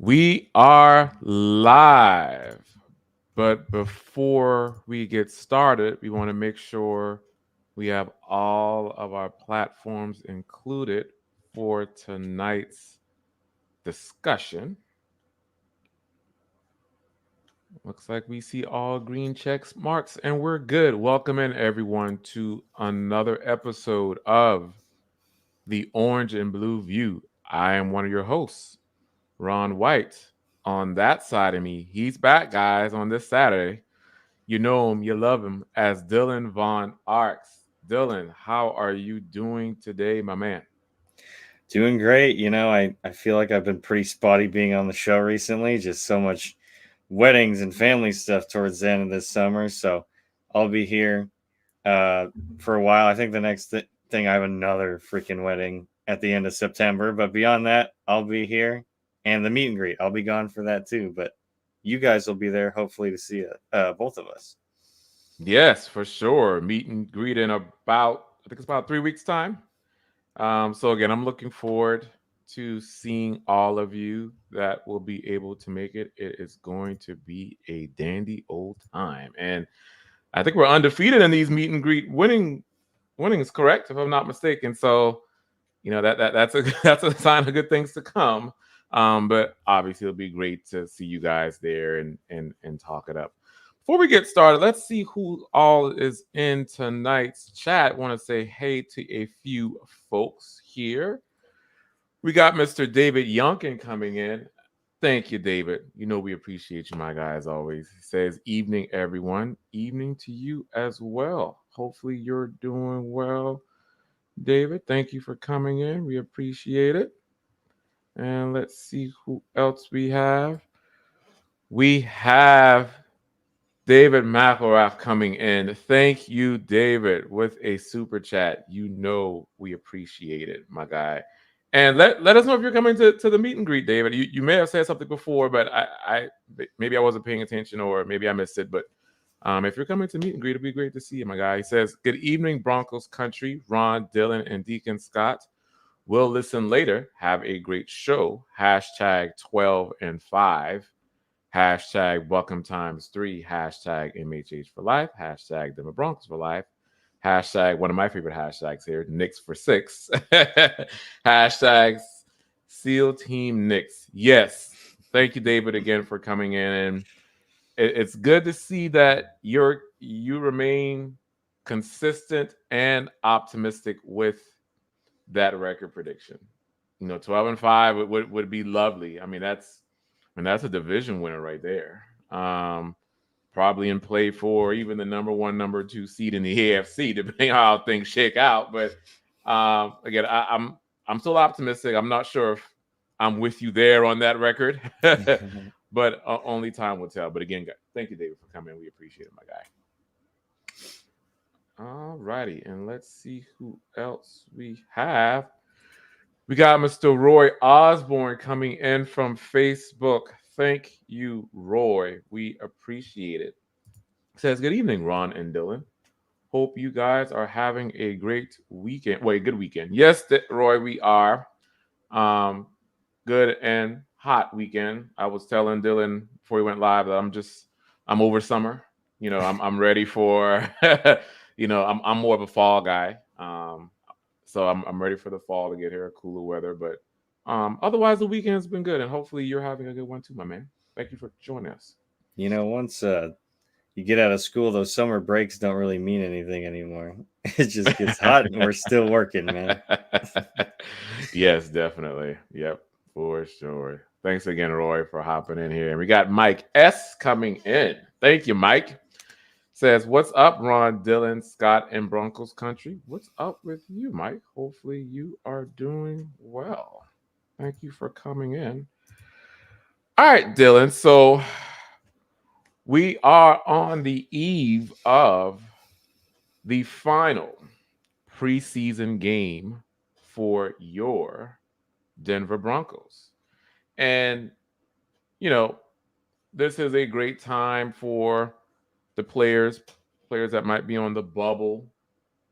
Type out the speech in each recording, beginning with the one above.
We are live. But before we get started, we want to make sure we have all of our platforms included for tonight's discussion. Looks like we see all green checks marks and we're good. Welcome in everyone to another episode of the Orange and Blue View. I am one of your hosts, Ron White. On that side of me, he's back, guys, on this Saturday. You know him, you love him as Dylan Von Arks. Dylan, how are you doing today, my man? Doing great. I feel like I've been pretty spotty being on the show recently. Just so much weddings and family stuff towards the end of this summer. So I'll be here uh, for a while. I think the next thing I have another freaking wedding at the end of September. But beyond that, I'll be here. And the meet and greet, I'll be gone for that too. But you guys will be there hopefully to see both of us. Yes, for sure. Meet and greet in about, I think it's about 3 weeks' time. So again, I'm looking forward to seeing all of you that will be able to make it. It is going to be a dandy old time. And I think we're undefeated in these meet and greet winnings, correct? If I'm not mistaken. So that's a that's a sign of good things to come. But obviously it'll be great to see you guys there and talk it up. Before we get started, let's see who all is in tonight's chat. Want to say hey to a few folks here. We got Mr. David Yunkin coming in. Thank you, David. You know we appreciate you, my guy, as always. He says, "Evening, everyone. Evening to you as well. Hopefully you're doing well." David, thank you for coming in. We appreciate it. And let's see who else we have. We have David McElrath coming in. Thank you, David, with a super chat. You know we appreciate it, my guy. And let us know if you're coming to the meet and greet, David. You may have said something before, but I maybe I wasn't paying attention or maybe I missed it. But if you're coming to meet and greet, it'd be great to see you, my guy. He says, "Good evening, Broncos country. Ron, Dylan, and Deacon Scott. We'll listen later. Have a great show. Hashtag 12 and 5. Hashtag Buckham times 3. Hashtag MHH for life. Hashtag Denver Broncos for life. Hashtag one of my favorite hashtags here, Knicks for 6. Hashtag SEAL Team Knicks. Yes. Thank you, David, again for coming in. And it's good to see that you remain consistent and optimistic with that record prediction. 12 and 5 would be lovely. That's a division winner right there. Probably in play for even the number one, number two seed in the AFC, depending on how things shake out. But again, I'm still optimistic. I'm not sure if I'm with you there on that record, but only time will tell. But again, thank you, David, for coming. We appreciate it, my guy. All righty, and let's see who else we have. We got Mr. Roy Osborne coming in from Facebook. Thank you, Roy. We appreciate it. Says, "Good evening, Ron and Dylan. Hope you guys are having a great weekend. Wait, good weekend. Yes, Roy, we are. Um, Good and hot weekend. I was telling Dylan before we went live that I'm over summer. I'm ready for I'm more of a fall guy. So I'm ready for the fall to get here, cooler weather. But otherwise the weekend's been good and hopefully you're having a good one too, my man. Thank you for joining us. Once you get out of school, those summer breaks don't really mean anything anymore. It just gets hot and we're still working, man. Yes, definitely. Yep, for sure. Thanks again, Roy, for hopping in here. And we got Mike S coming in. Thank you, Mike. Says, "What's up, Ron, Dylan, Scott, and Broncos country? What's up with you, Mike? Hopefully you are doing well. Thank you for coming in." All right, Dylan. So we are on the eve of the final preseason game for your Denver Broncos. And, you know, this is a great time for the players that might be on the bubble,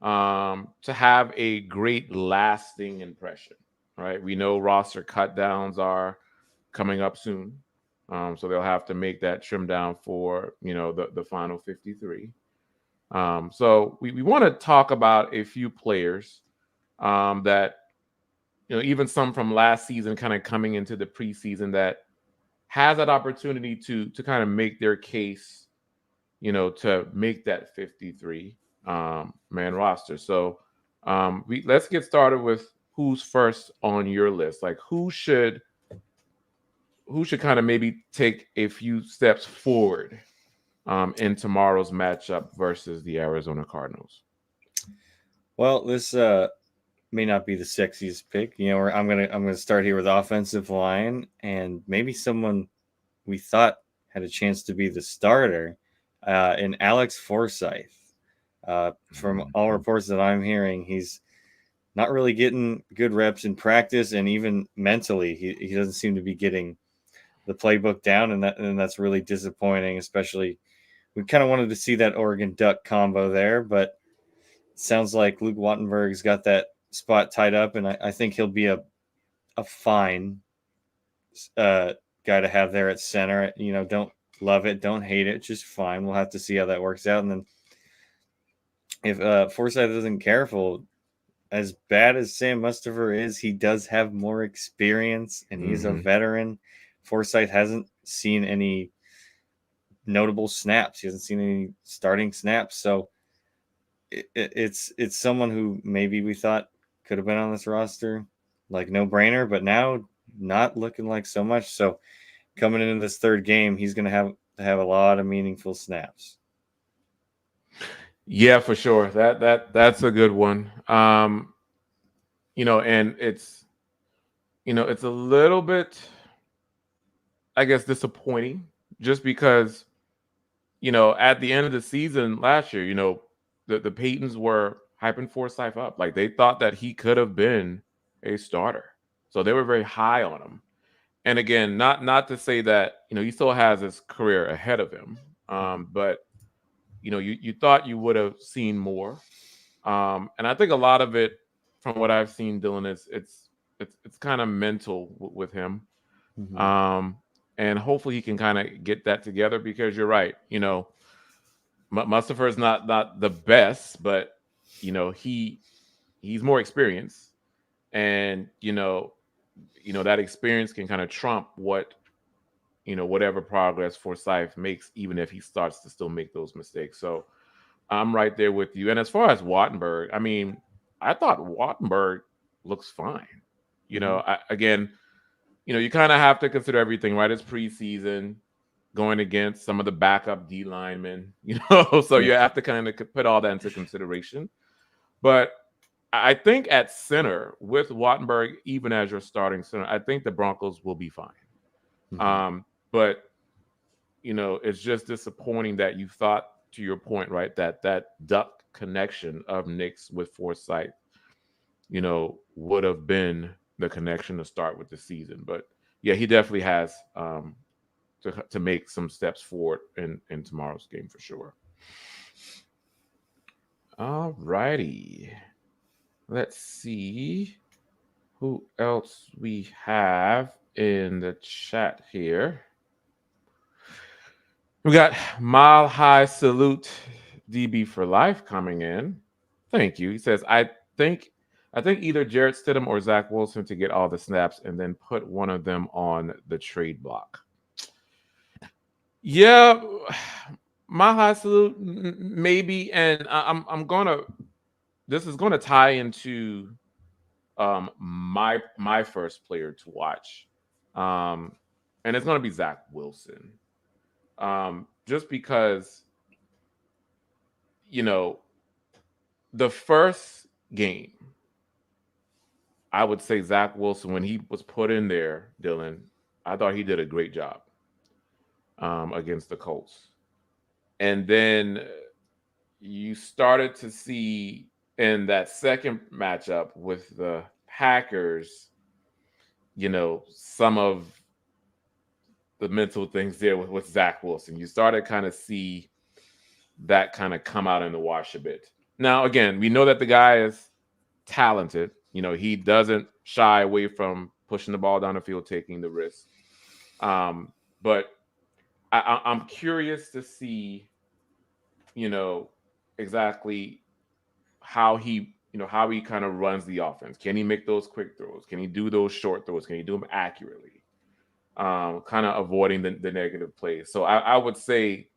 to have a great lasting impression, right? We know roster cut downs are coming up soon. So they'll have to make that trim down for the final 53. So we want to talk about a few players that even some from last season kind of coming into the preseason that has that opportunity to kind of make their case, to make that 53 man roster. So let's get started with who's first on your list. Like who should kind of maybe take a few steps forward in tomorrow's matchup versus the Arizona Cardinals. Well, this may not be the sexiest pick. I'm gonna start here with offensive line and maybe someone we thought had a chance to be the starter in Alex Forsyth. From all reports that I'm hearing, he's not really getting good reps in practice, and even mentally, he doesn't seem to be getting the playbook down, and that's really disappointing. Especially, we kind of wanted to see that Oregon Duck combo there, but it sounds like Luke Wattenberg's got that spot tied up, and I think he'll be a fine guy to have there at center. Don't love it, don't hate it, just fine. We'll have to see how that works out, and then if Forsyth isn't careful, as bad as Sam Mustipher is, he does have more experience, and he's a veteran. Forsyth hasn't seen any notable snaps. He hasn't seen any starting snaps, so it's someone who maybe we thought could have been on this roster, like no brainer, but now not looking like so much. So coming into this third game, he's going to have a lot of meaningful snaps. Yeah, for sure. That's a good one. And it's it's a little bit, I guess, disappointing just because at the end of the season last year, the Paytons were hyping Forsyth up. Like they thought that he could have been a starter. So they were very high on him. And again, not to say that, he still has his career ahead of him. But you thought you would have seen more. And I think a lot of it, from what I've seen, Dylan, is it's kind of mental with him. Mm-hmm. And hopefully he can kind of get that together because you're right. Mustipher is not the best, but he's more experienced, and that experience can kind of trump whatever progress Forsyth makes, even if he starts to still make those mistakes. So I'm right there with you. And as far as Wattenberg, I mean, I thought Wattenberg looks fine. Again, you kind of have to consider everything, right? It's preseason, going against some of the backup D linemen, so you have to kind of put all that into consideration. But I think at center with Wattenberg, even as your starting center, I think the Broncos will be fine. But it's just disappointing that you thought, to your point, right, that duck connection of Nick's with Forsyth, would have been the connection to start with the season. But yeah, he definitely has to make some steps forward in tomorrow's game for sure. All righty. Let's see who else we have in the chat here. We got Mile High Salute DB for Life coming in. Thank you. He says, I think either Jarrett Stidham or Zach Wilson to get all the snaps and then put one of them on the trade block. Yeah, Mile High Salute, maybe. And I'm gonna, this is gonna tie into my first player to watch. And it's gonna be Zach Wilson. Just because, the first game, I would say Zach Wilson, when he was put in there, Dylan, I thought he did a great job against the Colts. And then you started to see in that second matchup with the Packers, some of the mental things there with Zach Wilson. You started kind of see that kind of come out in the wash a bit. Now, again, we know that the guy is talented. He doesn't shy away from pushing the ball down the field, taking the risk. But I'm curious to see, you know, exactly how he kind of runs the offense. Can he make those quick throws? Can he do those short throws? Can he do them accurately? Kind of avoiding the negative plays. So I would say,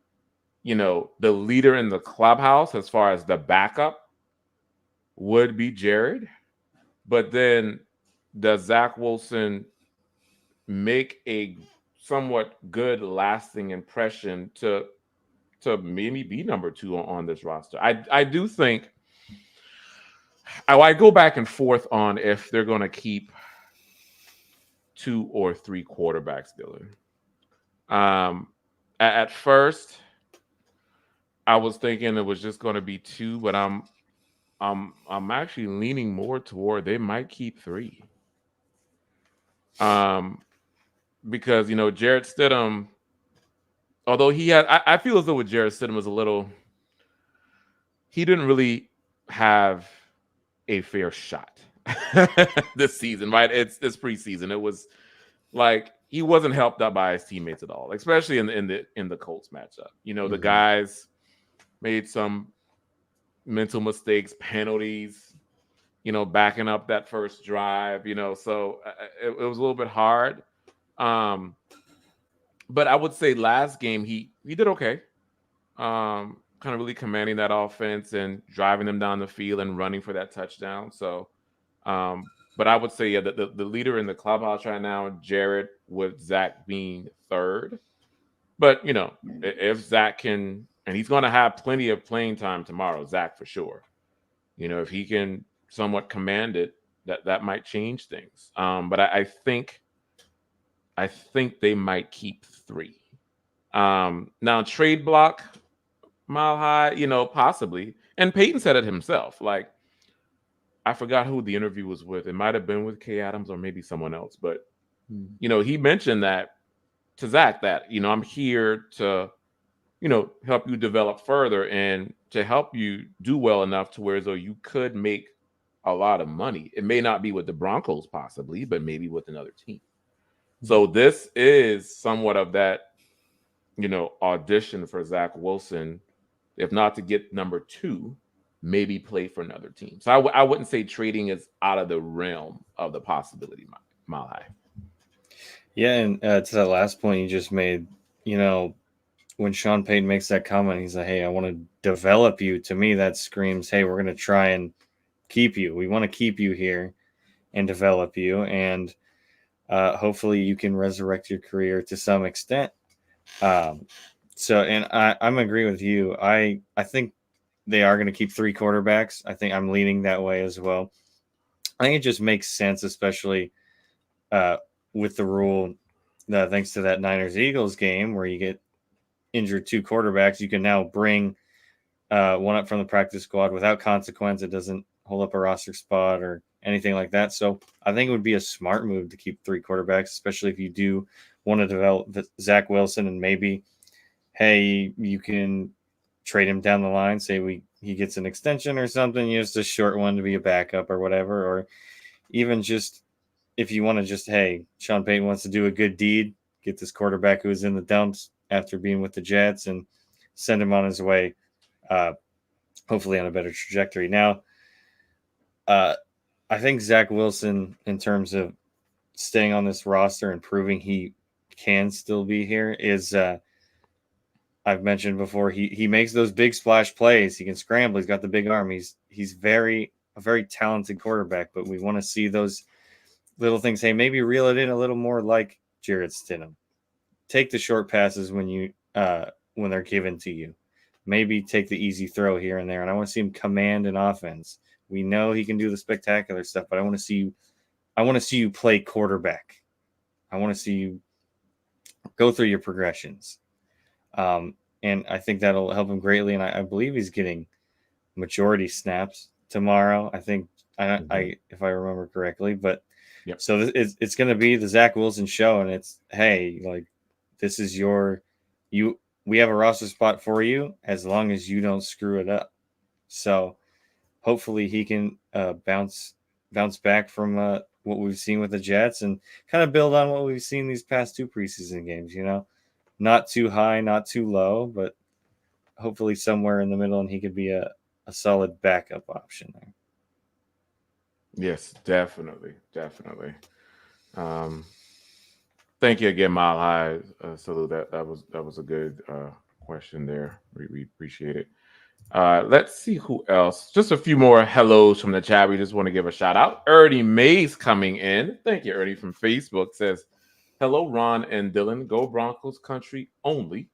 the leader in the clubhouse as far as the backup would be Jared. But then does Zach Wilson make a somewhat good lasting impression to maybe be number two on this roster? I do think I go back and forth on if they're going to keep two or three quarterbacks, Dylan. Um, at first, I was thinking it was just going to be two, but I'm actually leaning more toward they might keep three. Um, because Jarrett Stidham, although I feel as though with Jarrett Stidham was a little, he didn't really have a fair shot this season, right? It's preseason. It was like he wasn't helped out by his teammates at all, especially in the Colts matchup. The guys made some mental mistakes, penalties, backing up that first drive, so it was a little bit hard. Um, but I would say last game he did okay. Kind of really commanding that offense and driving them down the field and running for that touchdown. So, but I would say, yeah, the leader in the clubhouse right now, Jared, with Zach being third. But if Zach can, and he's going to have plenty of playing time tomorrow, Zach for sure. If he can somewhat command it, that might change things. But I think they might keep three. Now trade block, Mile High, possibly. And Payton said it himself. Like, I forgot who the interview was with. It might have been with Kay Adams or maybe someone else. But he mentioned that to Zach that I'm here to help you develop further and to help you do well enough to where as though you could make a lot of money. It may not be with the Broncos possibly, but maybe with another team. So this is somewhat of that, audition for Zach Wilson, if not to get number two, maybe play for another team. So I wouldn't say trading is out of the realm of the possibility, Mile High. Yeah, and to that last point you just made, when Sean Payton makes that comment, he's like, hey, I want to develop you. To me, that screams, hey, we're going to try and keep you. We want to keep you here and develop you. And hopefully you can resurrect your career to some extent. And I'm agree with you. I think they are going to keep three quarterbacks. I think I'm leaning that way as well. I think it just makes sense, especially with the rule that thanks to that Niners-Eagles game where you get injured two quarterbacks, you can now bring one up from the practice squad without consequence. It doesn't hold up a roster spot or anything like that. So I think it would be a smart move to keep three quarterbacks, especially if you do want to develop Zach Wilson and maybe, hey, you can trade him down the line. Say he gets an extension or something, just a short one to be a backup or whatever. Or even just if you want to just, hey, Sean Payton wants to do a good deed, get this quarterback who was in the dumps after being with the Jets and send him on his way, hopefully on a better trajectory. Now, I think Zach Wilson, in terms of staying on this roster and proving he can still be here, is I've mentioned before, he makes those big splash plays. He can scramble. He's got the big arm. He's a very talented quarterback, but we want to see those little things. Hey, maybe reel it in a little more like Jarrett Stidham. Take the short passes when they're given to you. Maybe take the easy throw here and there. And I want to see him command an offense. We know he can do the spectacular stuff, but I want to see you play quarterback. I want to see you go through your progressions. And I think that'll help him greatly. And I believe he's getting majority snaps tomorrow. I think I if I remember correctly, but yep. So it's going to be the Zach Wilson show. And it's, hey, like, this is we have a roster spot for you as long as you don't screw it up. So hopefully he can bounce back from what we've seen with the Jets and kind of build on what we've seen these past 2 preseason games. Not too high, not too low, but hopefully somewhere in the middle, and he could be a solid backup option there. Yes, definitely, definitely. Um, Thank you again, Mile High. Salute. That was a good question there. We appreciate it. Let's see who else. Just a few more hellos from the chat. We just want to give a shout out. Ernie Mays coming in. Thank you, Ernie from Facebook says, "Hello, Ron and Dylan. Go Broncos country only.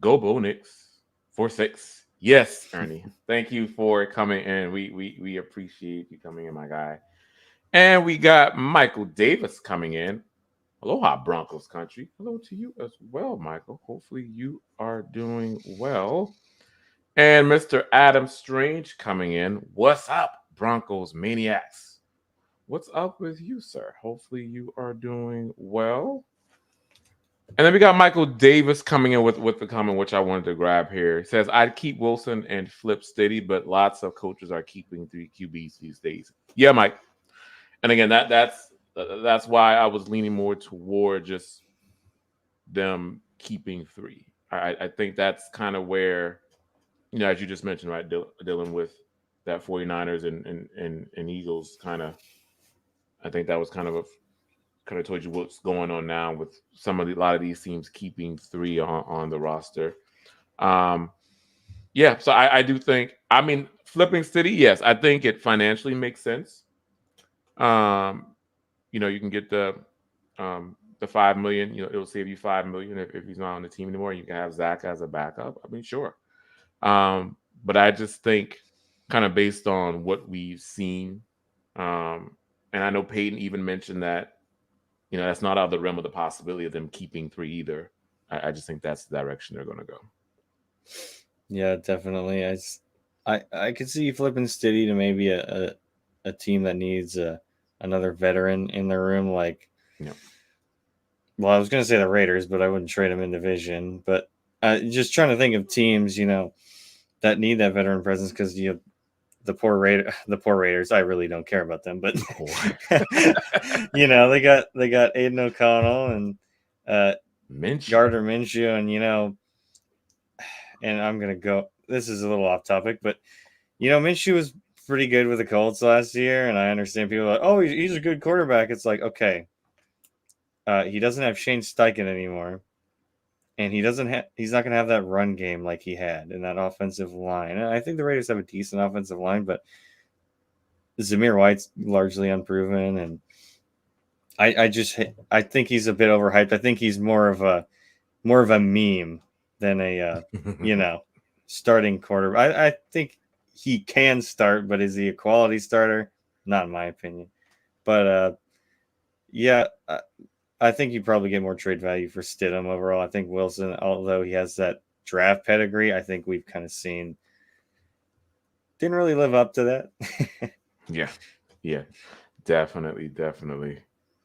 Go Bo Nix 4-6." Yes, Ernie. Thank you for coming in. We appreciate you coming in, my guy. And we got Michael Davis coming in. Aloha, Broncos country. Hello to you as well, Michael. Hopefully you are doing well. And Mr. Adam Strange coming in. What's up, Broncos maniacs? What's up with you, sir? Hopefully you are doing well. And then we got Michael Davis coming in with the comment, which I wanted to grab here. He says, "I'd keep Wilson and flip Steady, but lots of coaches are keeping 3 QBs these days." Yeah, Mike. And again, that's why I was leaning more toward just them keeping 3. I think that's kind of where, as you just mentioned, right, dealing with that 49ers and Eagles kind of. I think that was kind of told you what's going on now with a lot of these teams keeping 3 on the roster. Yeah, so I do think, I mean, flipping City, yes, I think it financially makes sense. You can get the 5 million. It'll save you 5 million if he's not on the team anymore. You can have Zach as a backup. I mean, sure. But I just think, kind of based on what we've seen, and I know Payton even mentioned that, that's not out of the realm of the possibility of them keeping 3 either. I just think that's the direction they're going to go. Yeah, definitely. I could see flipping Steady to maybe a team that needs another veteran in the room, like. Yeah. Well, I was going to say the Raiders, but I wouldn't trade them in division. But just trying to think of teams, that need that veteran presence, because the poor Raiders. I really don't care about them, but they got Aiden O'Connell and Gardner Minshew, and I'm gonna go. This is a little off topic, but Minshew was pretty good with the Colts last year, and I understand people are like, oh, he's a good quarterback. It's like, okay. He doesn't have Shane Steichen anymore, and he's not going to have that run game like he had in that offensive line. And I think the Raiders have a decent offensive line, but Zamir White's largely unproven, and I think he's a bit overhyped. I think he's more of a meme than a starting quarterback. I think he can start, but is he a quality starter? Not in my opinion. But yeah. I think you probably get more trade value for Stidham overall. I think Wilson, although he has that draft pedigree, I think we've kind of seen didn't really live up to that. Yeah, definitely.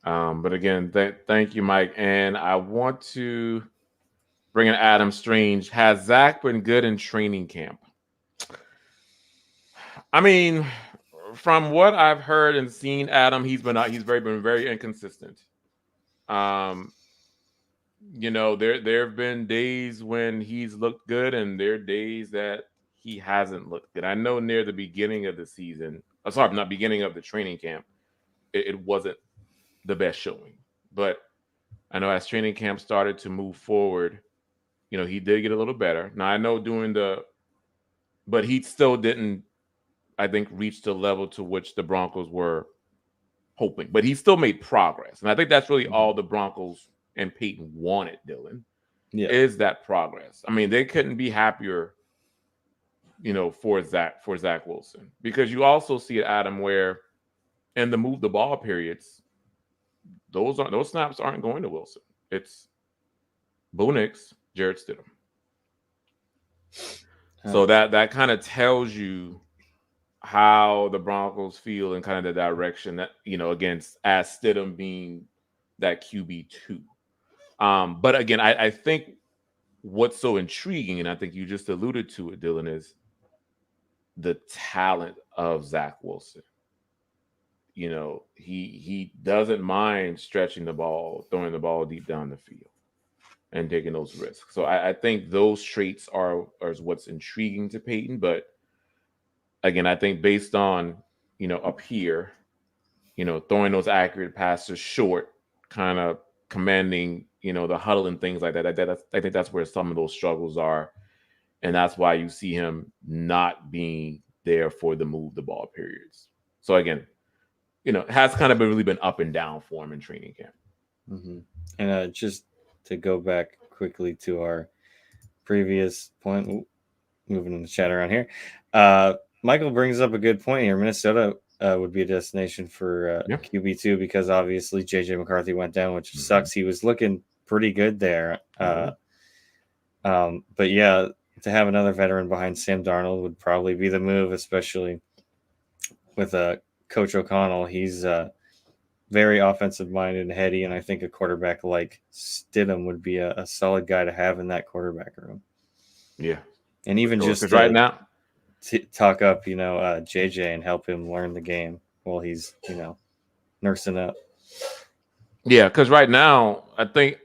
But again, thank you, Mike. And I want to bring in Adam Strange. Has Zach been good in training camp? I mean, from what I've heard and seen, Adam, he's been very inconsistent. There have been days when he's looked good, and there are days that he hasn't looked good. I know near the beginning of the season, not beginning of the training camp, it wasn't the best showing. But I know as training camp started to move forward, he did get a little better. Now I know but he still didn't, I think, reach the level to which the Broncos were hoping. But he still made progress, and I think that's really all the Broncos and Payton wanted, Dylan. Yeah. Is that progress? I mean, they couldn't be happier, for Zach Wilson, because you also see it, Adam, where in the move the ball periods, those snaps aren't going to Wilson. It's Bo Nix, Jarrett Stidham. So that kind of tells you how the Broncos feel and kind of the direction that, against as Stidham being that QB2. But again, I think what's so intriguing, and I think you just alluded to it, Dylan, is the talent of Zach Wilson. he doesn't mind stretching the ball, throwing the ball deep down the field, and taking those risks. So I think those traits are what's intriguing to Payton. But again, I think based on up here, throwing those accurate passes short, kind of commanding, the huddle and things like that. I think that's where some of those struggles are, and that's why you see him not being there for the move the ball periods. So again, it has kind of really been up and down for him in training camp. Mm-hmm. And just to go back quickly to our previous point, moving in the chat around here, Michael brings up a good point here. Minnesota would be a destination for Yeah. QB2 because obviously JJ McCarthy went down, which Mm-hmm. sucks. He was looking pretty good there. But yeah, to have another veteran behind Sam Darnold would probably be the move, especially with Coach O'Connell. He's very offensive minded and heady, and I think a quarterback like Stidham would be a solid guy to have in that quarterback room. Yeah. And even just because right now, talk up, JJ and help him learn the game while he's, nursing up. yeah, because right now I think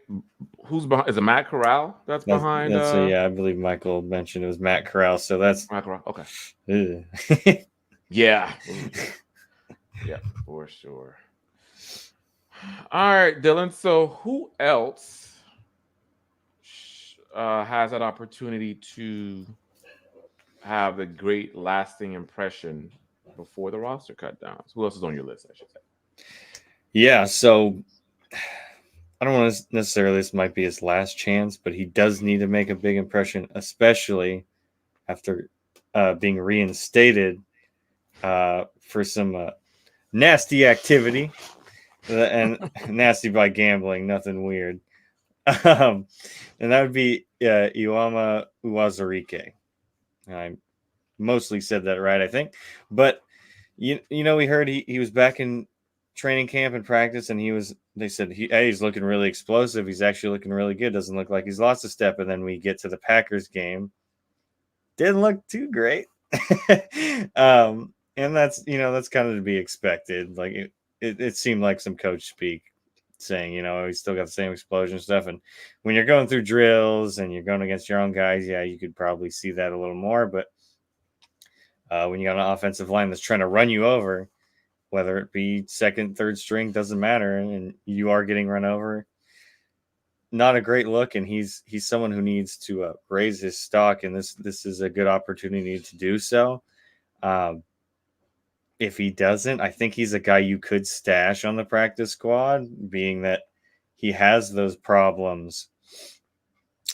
who's behind is it Matt Corral that's behind? Yeah, I believe Michael mentioned it was Matt Corral, so that's Matt Corral. Okay. Yeah. Yeah, for sure. All right, Dylan. So who else has that opportunity to have the great lasting impression before the roster cut downs? Who else is on your list, I should say? Yeah, so I don't want to necessarily, this might be his last chance, but he does need to make a big impression, especially after being reinstated for some nasty activity. And nasty by gambling, nothing weird. And that would be Iwama Uwazurike. I mostly said that right, I think. But we heard he was back in training camp and practice, and they said he's looking really explosive. He's actually looking really good. Doesn't look like he's lost a step. And then we get to the Packers game. Didn't look too great. And that's kind of to be expected. Like it seemed like some coach speak saying, he's still got the same explosion stuff. And when you're going through drills and you're going against your own guys, yeah, you could probably see that a little more. But when you got an offensive line that's trying to run you over, whether it be second, third string, doesn't matter, and you are getting run over, not a great look. And he's someone who needs to raise his stock, and this is a good opportunity to do so. If he doesn't, I think he's a guy you could stash on the practice squad, being that he has those problems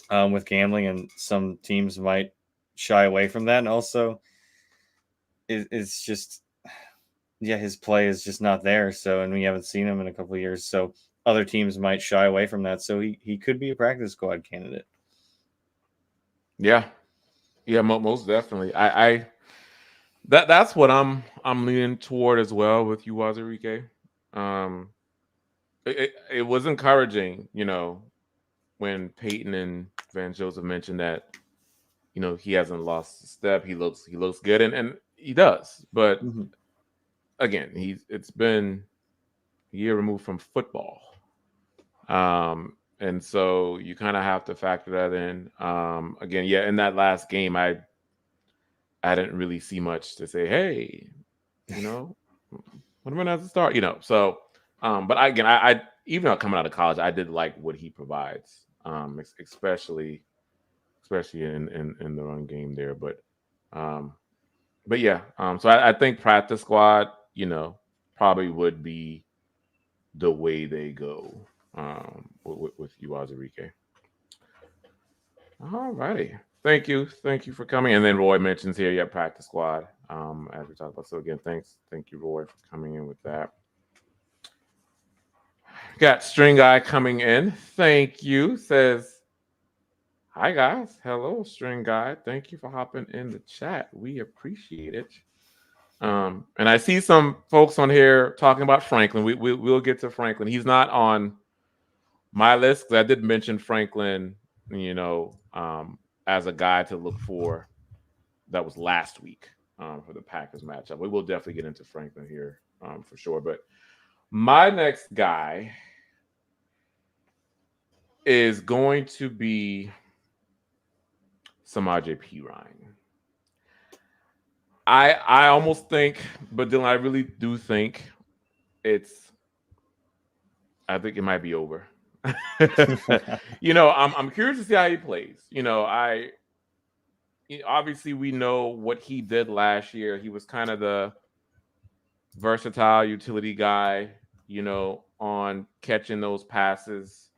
with gambling, and some teams might shy away from that. And also, it's just, yeah, his play is just not there. So, and we haven't seen him in a couple of years. So other teams might shy away from that. So he could be a practice squad candidate. Yeah. Yeah, most definitely. That's what I'm leaning toward as well with Uwazurike. It was encouraging, when Payton and Van Joseph mentioned that, he hasn't lost a step. He looks good, and he does. But again, it's been a year removed from football, and so you kind of have to factor that in. Again, yeah, in that last game, I didn't really see much to say. Hey, when does it start? So, but I even coming out of college, I did like what he provides, especially in the run game there. But yeah, so I think practice squad, probably would be the way they go with Uwazurike. All righty. Thank you for coming. And then Roy mentions here, yeah, practice squad. As we talked about. So again, thank you, Roy, for coming in with that. Got String Guy coming in. Thank you. Says, hi guys. Hello, String Guy. Thank you for hopping in the chat. We appreciate it. And I see some folks on here talking about Franklin. We'll get to Franklin. He's not on my list because I did mention Franklin, as a guy to look for. That was last week for the Packers matchup. We will definitely get into Franklin here for sure. But my next guy is going to be Samaje Perine. I almost think, but Dylan, I really do think it's. I think it might be over. I'm curious to see how he plays. Obviously we know what he did last year. He was kind of the versatile utility guy, on catching those passes,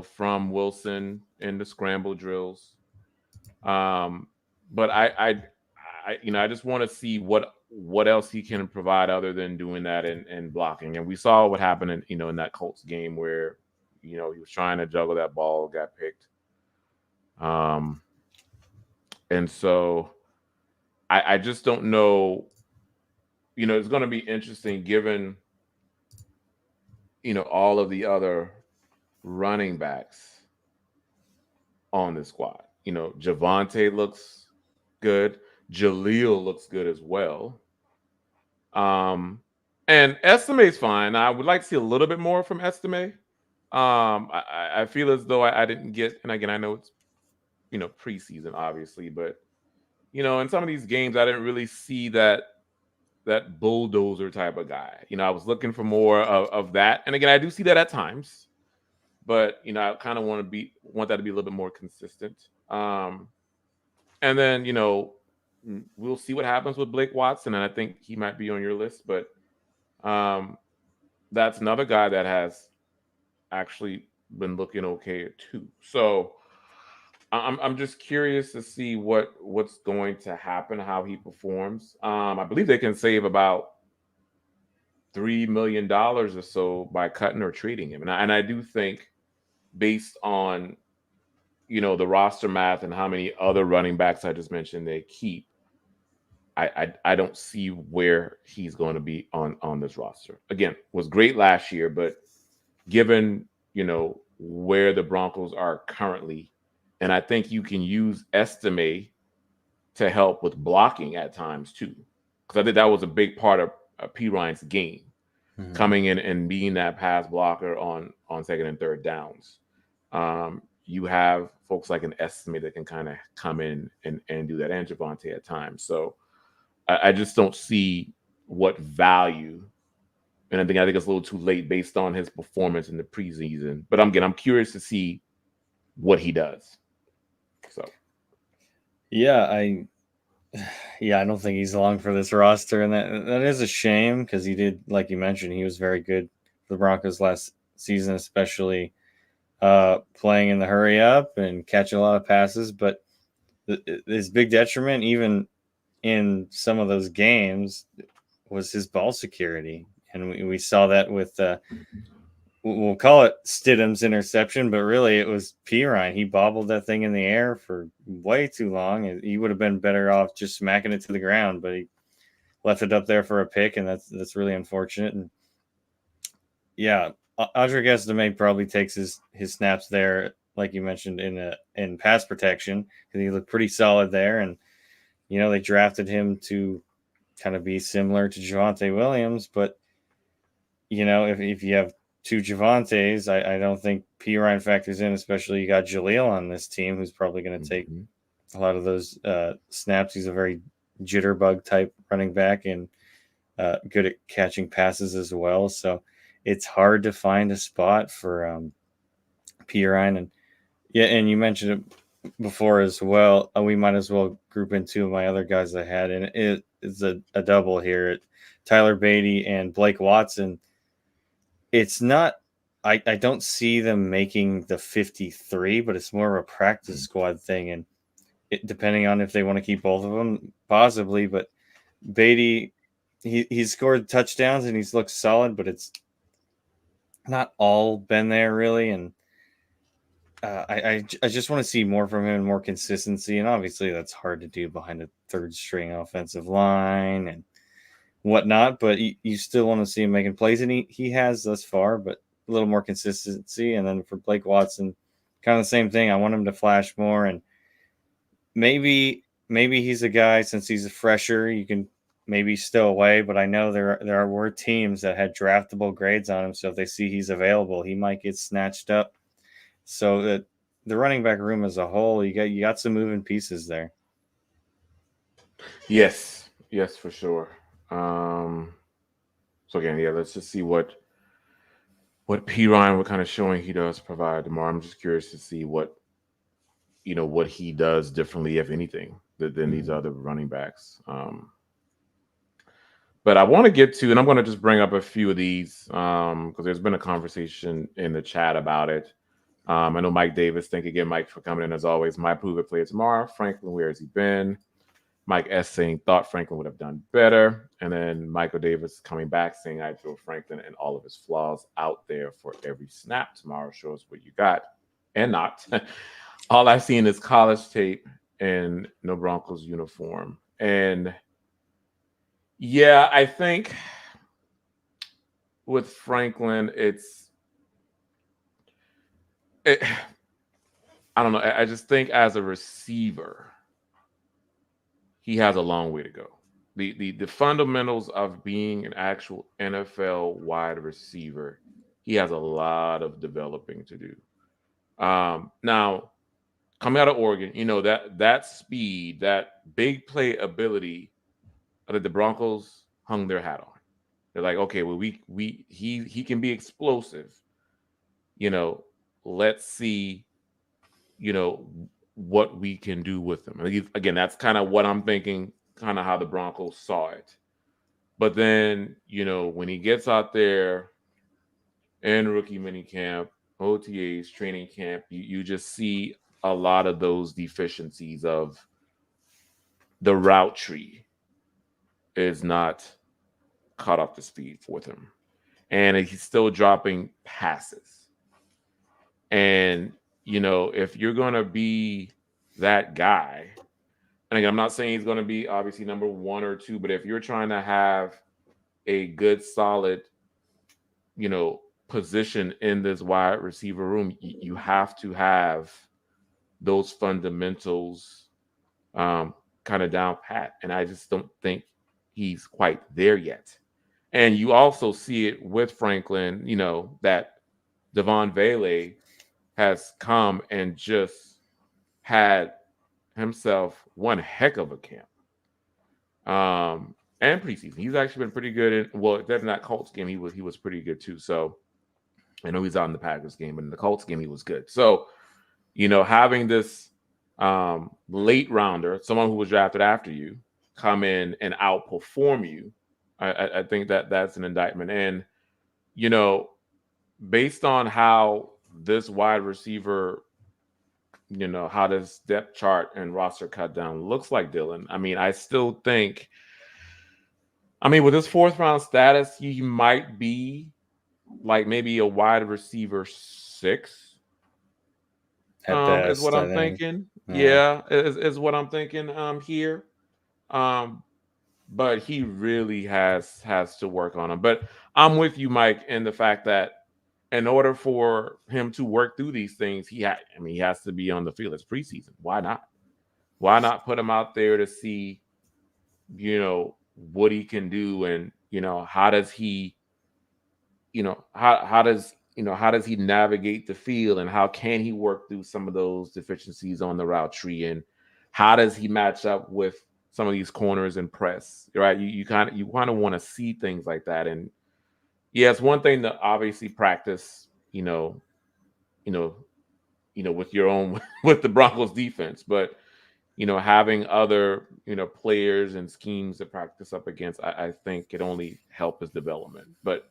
from Wilson in the scramble drills. But I just want to see what else he can provide other than doing that and blocking. And we saw what happened in that Colts game where, he was trying to juggle that ball, got picked. And so I just don't know. It's going to be interesting given, all of the other running backs on the squad. Javante looks good. Jaleel looks good as well. And Estime's fine. I would like to see a little bit more from Estime. I feel as though I didn't get, and again, I know it's, preseason, obviously, but, in some of these games, I didn't really see that bulldozer type of guy. I was looking for more of that. And again, I do see that at times, but, I kind of want that to be a little bit more consistent. And then, we'll see what happens with Blake Watson, and I think he might be on your list, but that's another guy that has actually been looking okay too. So I'm just curious to see what's going to happen, how he performs. I believe they can save about $3 million or so by cutting or trading him, and I do think based on the roster math and how many other running backs I just mentioned they keep, I don't see where he's going to be on this roster. Again, was great last year, but given where the Broncos are currently, and I think you can use Estime to help with blocking at times too, because I think that was a big part of Perine's game, coming in and being that pass blocker on second and third downs. You have folks like an Estime that can kind of come in and do that, and Javante at times. So I just don't see what value, and I think it's a little too late based on his performance in the preseason. But I'm curious to see what he does. So, I don't think he's long for this roster, and that is a shame because he did, like you mentioned, he was very good for the Broncos last season, especially playing in the hurry up and catching a lot of passes. But his big detriment, even in some of those games, was his ball security. And we saw that with, we'll call it Stidham's interception, but really it was Perine. He bobbled that thing in the air for way too long. He would have been better off just smacking it to the ground, but he left it up there for a pick, and that's really unfortunate. And yeah, Audric Estime probably takes his snaps there, like you mentioned, in pass protection, because he looked pretty solid there. And they drafted him to kind of be similar to Javante Williams, but if you have two Javantes, I don't think Perine factors in, especially you got Jaleel on this team, who's probably going to take a lot of those snaps. He's a very jitterbug type running back and good at catching passes as well. So it's hard to find a spot for Perine. And you mentioned it before as well. We might as well group in two of my other guys I had, and it is a double here. Tyler Beatty and Blake Watson. It's not, I don't see them making the 53, but it's more of a practice squad thing. And depending on if they want to keep both of them, possibly. But Beatty, he's scored touchdowns and he's looked solid, but it's not all been there really. And I just want to see more from him and more consistency. And obviously that's hard to do behind a third string offensive line and whatnot, but you still want to see him making plays, and he has thus far, but a little more consistency. And then for Blake Watson, kind of the same thing. I want him to flash more, and maybe he's a guy, since he's a fresher, you can maybe still away, but I know were teams that had draftable grades on him. So if they see he's available, he might get snatched up. So that the running back room as a whole, you got some moving pieces there. Yes, yes, for sure. Um, so again, yeah, let's just see what P Ryan were kind of showing he does provide tomorrow. I'm just curious to see what he does differently, if anything, than these Mhm. other running backs. But I want to get to, and I'm going to just bring up a few of these because there's been a conversation in the chat about it. I know Mike Davis. Thank you again, Mike, for coming in as always. My prove it player tomorrow. Franklin, where has he been? Mike S saying thought Franklin would have done better. And then Michael Davis coming back saying I throw Franklin and all of his flaws out there for every snap. Tomorrow shows what you got and not. All I've seen is college tape and no Broncos uniform. And yeah, I think with Franklin, it, I don't know. I just think as a receiver, he has a long way to go. The fundamentals of being an actual NFL wide receiver, he has a lot of developing to do. Now, coming out of Oregon, that speed, that big play ability that the Broncos hung their hat on. They're like, okay, well, he can be explosive. You know, let's see, you know, what we can do with him. And again, that's kind of what I'm thinking, kind of how the Broncos saw it. But then, when he gets out there in rookie minicamp, OTAs, training camp, you just see a lot of those deficiencies of the route tree is not caught up to speed with him. And he's still dropping passes. And, if you're going to be that guy, and again, I'm not saying he's going to be obviously number one or two, but if you're trying to have a good, solid, position in this wide receiver room, you have to have those fundamentals kind of down pat. And I just don't think he's quite there yet. And you also see it with Franklin, that Devon Vele has come and just had himself one heck of a camp. And preseason. He's actually been pretty good in that Colts game, he was pretty good too. So I know he's out in the Packers game, but in the Colts game he was good. So, having this late rounder, someone who was drafted after you, come in and outperform you, I think that's an indictment. And, you know, based on how this wide receiver, how this depth chart and roster cut down looks like, Dylan, I mean, I still think, with his fourth round status, he might be like maybe a wide receiver 6. At Is what best, I I'm think. thinking. Yeah. Yeah, is what I'm thinking here. Um, but he really has to work on him. But I'm with you, Mike, in the fact that in order for him to work through these things, he has to be on the field. It's preseason. Why not? Why not put him out there to see, what he can do, and how does he, how does he navigate the field, and how can he work through some of those deficiencies on the route tree, and how does he match up with some of these corners and press, right? You kind of want to see things like that. And yeah, it's one thing to obviously practice, you know with your own with the Broncos defense, but having other players and schemes to practice up against, I think could only help his development. But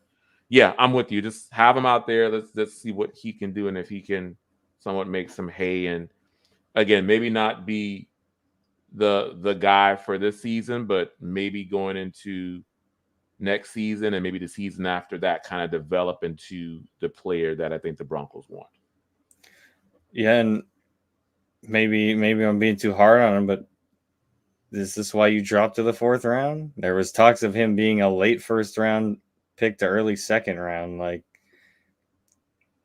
yeah, I'm with you. Just have him out there. Let's see what he can do, and if he can somewhat make some hay. And again, maybe not be the guy for this season, but maybe going into next season and maybe the season after that, kind of develop into the player that I think the Broncos want. Yeah, and maybe I'm being too hard on him, but is this why you dropped to the fourth round? There was talks of him being a late first round pick to early second round. Like,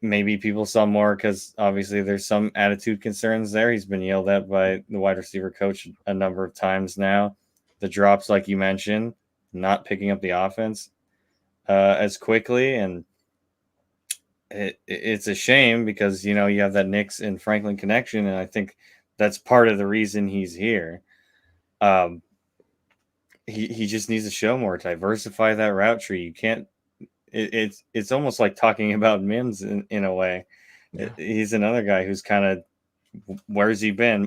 maybe people saw more because obviously there's some attitude concerns there. He's been yelled at by the wide receiver coach a number of times now. The drops, like you mentioned, not picking up the offense as quickly, and it's a shame because you have that Knicks and Franklin connection, and I think that's part of the reason he's here. Um, he just needs to show more, diversify that route tree. You can't. It's almost like talking about Mims in a way. Yeah. He's another guy who's kind of where's he been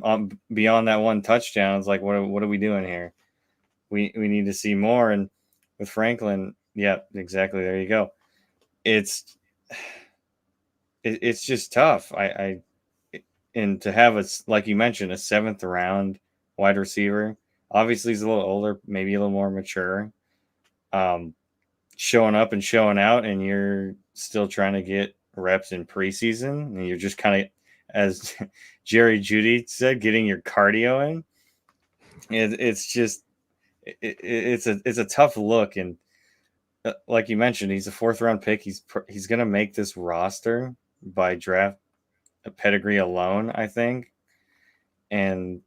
beyond that one touchdown. It's like what are we doing here? We need to see more. And with Franklin, yeah, exactly. There you go. It's it's just tough. And to have like you mentioned, a 7th round wide receiver. Obviously, he's a little older, maybe a little more mature. Um, Showing up and showing out, and you're still trying to get reps in preseason, and you're just kind of, as Jerry Judy said, getting your cardio in. It's just it's a tough look, and like you mentioned, he's a 4th round pick. He's gonna make this roster by draft pedigree alone, I think, and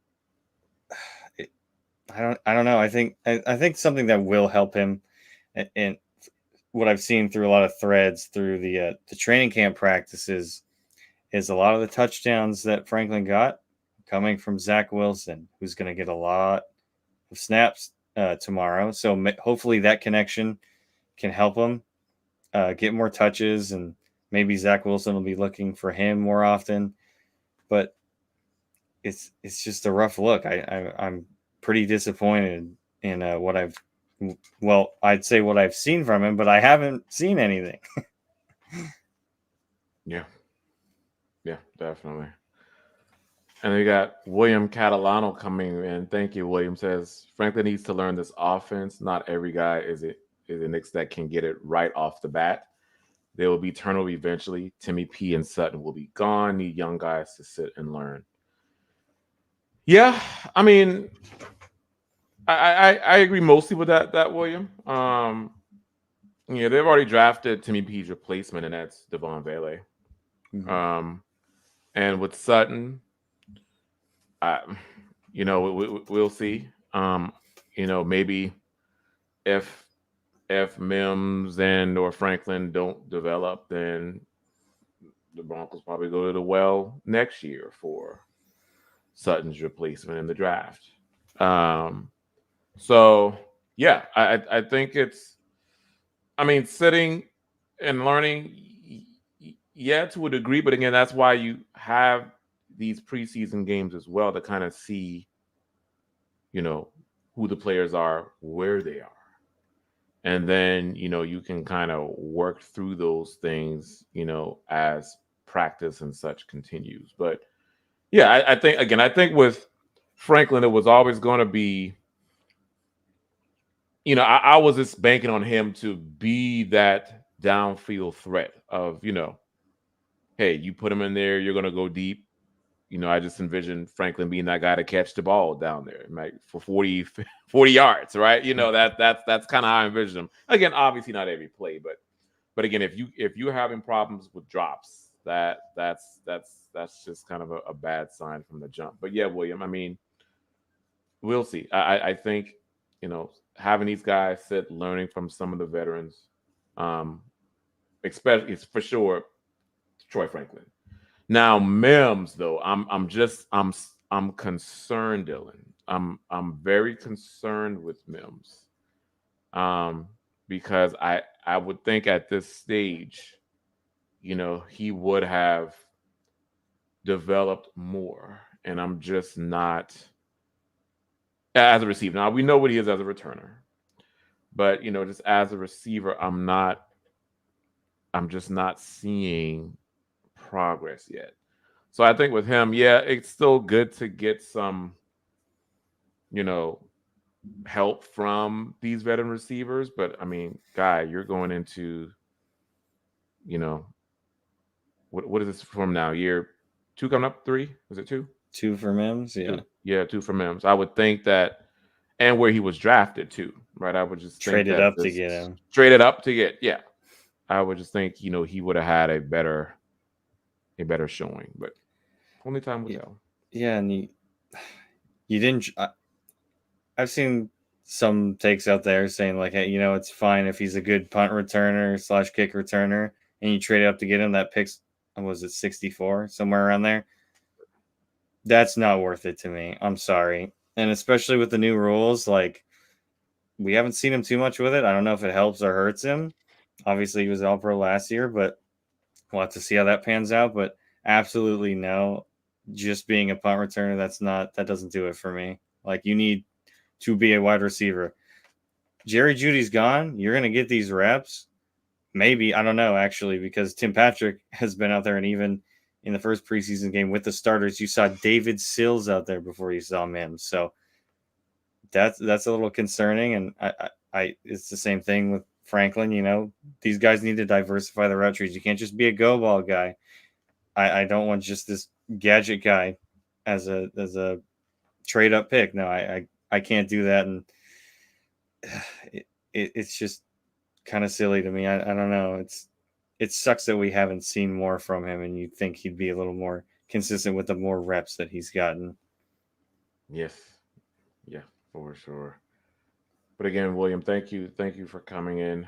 I don't know. I think something that will help him, and what I've seen through a lot of threads through the training camp practices is a lot of the touchdowns that Franklin got coming from Zach Wilson, who's going to get a lot of snaps tomorrow. So hopefully that connection can help him get more touches, and maybe Zach Wilson will be looking for him more often. But it's just a rough look. I'm pretty disappointed in what I'd say what I've seen from him, but I haven't seen anything. Yeah. Yeah, definitely. And we got William Catalano coming in. Thank you, William. Says Franklin needs to learn this offense. Not every guy is a Knicks that can get it right off the bat. There will be turnover eventually. Timmy P and Sutton will be gone. Need young guys to sit and learn. Yeah, I mean, I agree mostly with that William. Yeah, they've already drafted Timmy P's replacement, and that's Devon Vele. Mhm. And with Sutton, I, we'll see. Maybe if Mims and or Franklin don't develop, then the Broncos probably go to the well next year for Sutton's replacement in the draft. Um, so yeah, I think it's. I mean, sitting and learning, yeah, to a degree, but again, that's why you have these preseason games as well to kind of see, you know, who the players are, where they are. And then, you can kind of work through those things, as practice and such continues. But yeah, I think with Franklin, it was always going to be, I was just banking on him to be that downfield threat of, hey, you put him in there, you're going to go deep. I just envisioned Franklin being that guy to catch the ball down there, like for 40 yards, right? That's kind of how I envision him. Again, obviously not every play, but again, if you're having problems with drops, that's just kind of a bad sign from the jump. But yeah, William, I mean, we'll see. I think having these guys sit, learning from some of the veterans, um, especially it's for sure Troy Franklin. Now Mims, though, I'm concerned, Dylan. I'm very concerned with Mims, because I would think at this stage, he would have developed more, and I'm just not as a receiver. Now we know what he is as a returner, but just as a receiver, I'm just not seeing progress yet. So I think with him, yeah, it's still good to get some, you know, help from these veteran receivers. But I mean, guy, you're going into, you know, what is this from now? Year two coming up, three? Was it two? 2 for Mims, yeah. Two. Yeah, two for Mims. I would think that, and where he was drafted too, right? I would just think Traded that up to this get him. traded up to get, yeah. I would just think, he would have had a better showing, but only time will tell. Yeah, and you didn't. I've seen some takes out there saying like, hey, it's fine if he's a good punt returner / kick returner, and you trade up to get him. That picks, was it 64, somewhere around there? That's not worth it to me. I'm sorry, and especially with the new rules, like we haven't seen him too much with it. I don't know if it helps or hurts him. Obviously, he was All Pro last year, but we'll have to see how that pans out. But absolutely no, just being a punt returner, that doesn't do it for me. Like you need to be a wide receiver. Jerry Judy's gone. You're going to get these reps. Maybe, I don't know, actually, because Tim Patrick has been out there, and even in the first preseason game with the starters, you saw David Sills out there before you saw Mims. So that's a little concerning. And I it's the same thing with Franklin. These guys need to diversify the route trees. You can't just be a go ball guy. I don't want just this gadget guy as a trade up pick. No, I can't do that. And it's just kind of silly to me. I don't know. It sucks that we haven't seen more from him, and you'd think he'd be a little more consistent with the more reps that he's gotten. Yes. Yeah, for sure. But again, William, thank you for coming in.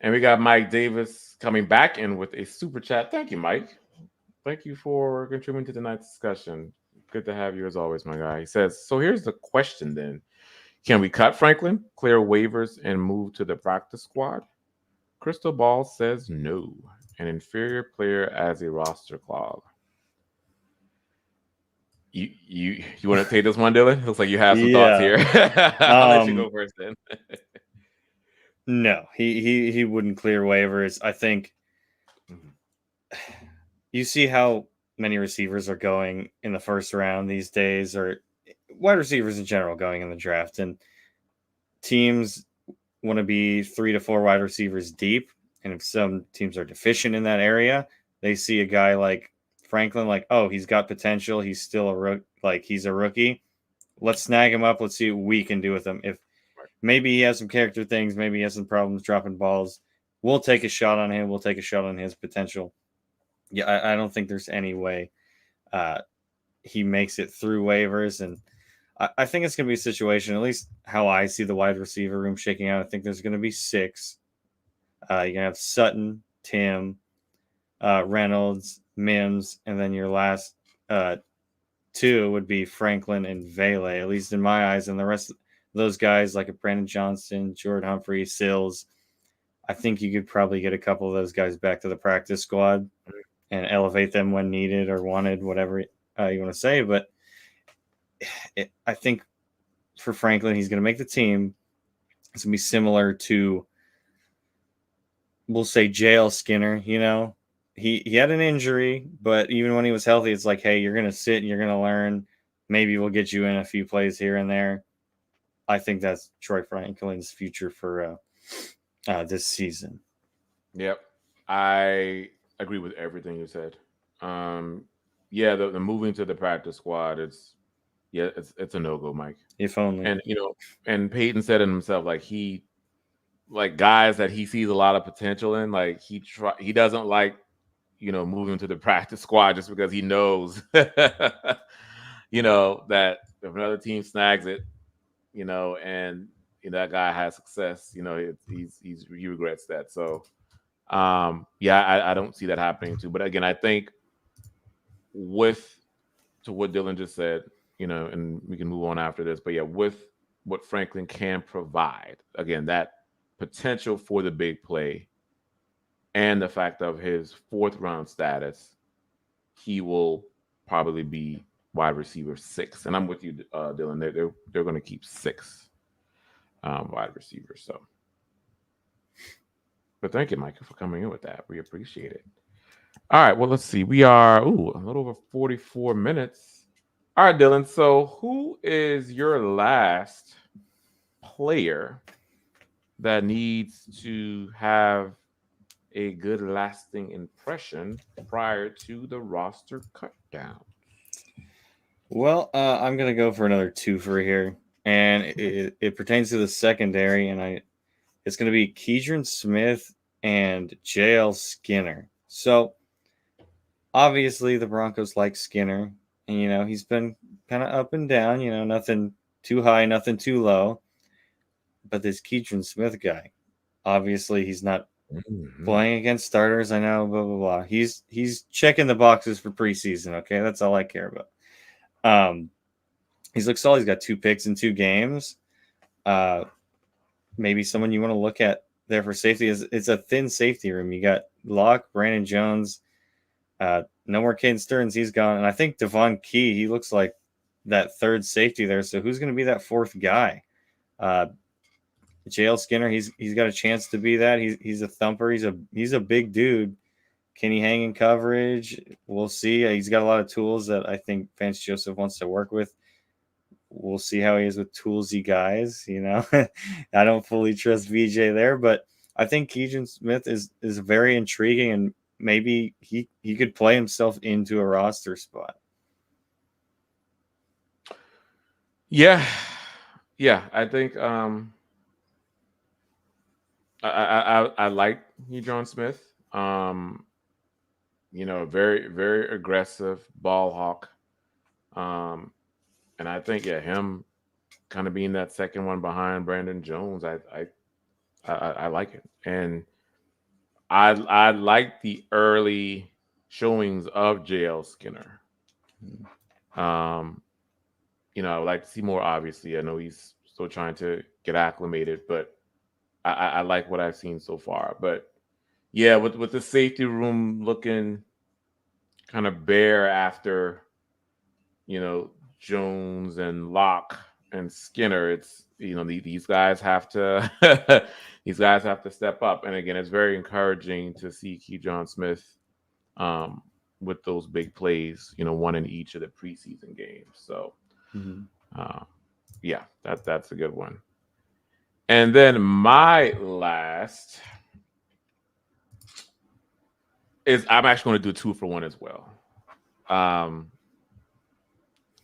And we got Mike Davis coming back in with a super chat. Thank you, Mike. Thank you for contributing to tonight's discussion. Good to have you as always, my guy. He says, so here's the question then. Can we cut Franklin, clear waivers, and move to the practice squad? Crystal Ball says no. An inferior player as a roster clog. You want to take this one, Dylan? Looks like you have some thoughts Yeah. here. I'll let you go first then. No, he wouldn't clear waivers. I think you see how many receivers are going in the first round these days, or wide receivers in general going in the draft, and teams want to be 3 to 4 wide receivers deep. And if some teams are deficient in that area, they see a guy like Franklin, like, oh, he's got potential. He's still he's a rookie. Let's snag him up. Let's see what we can do with him. If maybe he has some character things, maybe he has some problems dropping balls, we'll take a shot on him. We'll take a shot on his potential. Yeah, I don't think there's any way he makes it through waivers. And I think it's going to be a situation, at least how I see the wide receiver room shaking out. I think there's going to be 6. You're going to have Sutton, Tim, Reynolds, Mims, and then your last 2 would be Franklin and Vele, at least in my eyes. And the rest of those guys, like a Brandon Johnston, Jordan Humphrey, Sills, I think you could probably get a couple of those guys back to the practice squad and elevate them when needed or wanted, whatever you want to say. But I think for Franklin, he's going to make the team. It's going to be similar to, we'll say, JL Skinner. He had an injury, but even when he was healthy, it's like, hey, you're going to sit and you're going to learn. Maybe we'll get you in a few plays here and there. I think that's Troy Franklin's future for this season. Yep. I agree with everything you said. Yeah, the moving to the practice squad, it's a no-go, Mike. If only. And and Payton said it himself, like guys that he sees a lot of potential in, like he doesn't like moving to the practice squad just because he knows that if another team snags it, and that guy has success, he regrets that. So I don't see that happening too. But again, I think to what Dylan just said, and we can move on after this, but yeah, with what Franklin can provide, again, that potential for the big play and the fact of his 4th round status, he will probably be wide receiver 6. And I'm with you, Dylan. They're going to keep 6 wide receivers. So, but thank you, Michael, for coming in with that. We appreciate it. All right. Well, let's see. We are a little over 44 minutes. All right, Dylan. So, who is your last player that needs to have a good lasting impression prior to the roster cut down? Well, I'm going to go for another 2 for here. And it pertains to the secondary, and it's going to be Keidron Smith and JL Skinner. So, obviously, the Broncos like Skinner. And, he's been kind of up and down, nothing too high, nothing too low. but this Keaton Smith guy, obviously he's not Mhm. playing against starters. I know, blah blah blah. He's checking the boxes for preseason. Okay, that's all I care about. Um, he's looked solid. He's got 2 picks in 2 games. Uh, maybe someone you want to look at there for safety is it's a thin safety room. You got Locke, Brandon Jones, no more Caden Stearns, he's gone, and I think Devon Key, he looks like that third safety there. So who's going to be that fourth guy? Uh, JL Skinner, he's got a chance to be that. He's a thumper. He's a big dude. Can he hang in coverage? We'll see. He's got a lot of tools that I think Vance Joseph wants to work with. We'll see how he is with toolsy guys. I don't fully trust VJ there, but I think Keegan Smith is very intriguing, and maybe he could play himself into a roster spot. Yeah, yeah. I think I like John Smith. Very very aggressive ball hawk. Um, and I think him kind of being that second one behind Brandon Jones. I like it, and I like the early showings of JL Skinner. Um, I would like to see more. Obviously, I know he's still trying to get acclimated, but I like what I've seen so far. But yeah, with the safety room looking kind of bare after Jones and Locke and Skinner, it's these guys have to these guys have to step up. And again, it's very encouraging to see John Smith um, with those big plays. One in each of the preseason games. So Mhm. uh, yeah, that's a good one. And then my last is I'm actually going to do a 2-for-1 as well. Um,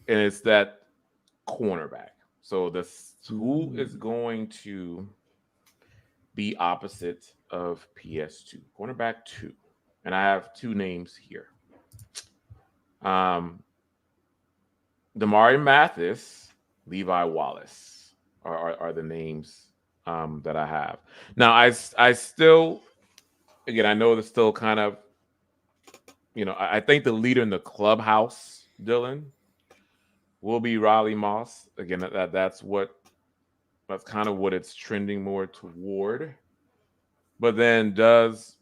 and it's that cornerback. So this who is going to be opposite of PS2, cornerback 2, and I have 2 names here. Um, Damari Mathis, Levi Wallace are the names that I have. Now I still, again, I know there's still kind of I think the leader in the clubhouse, Dylan, will be Riley Moss. Again, that's kind of what it's trending more toward. But then does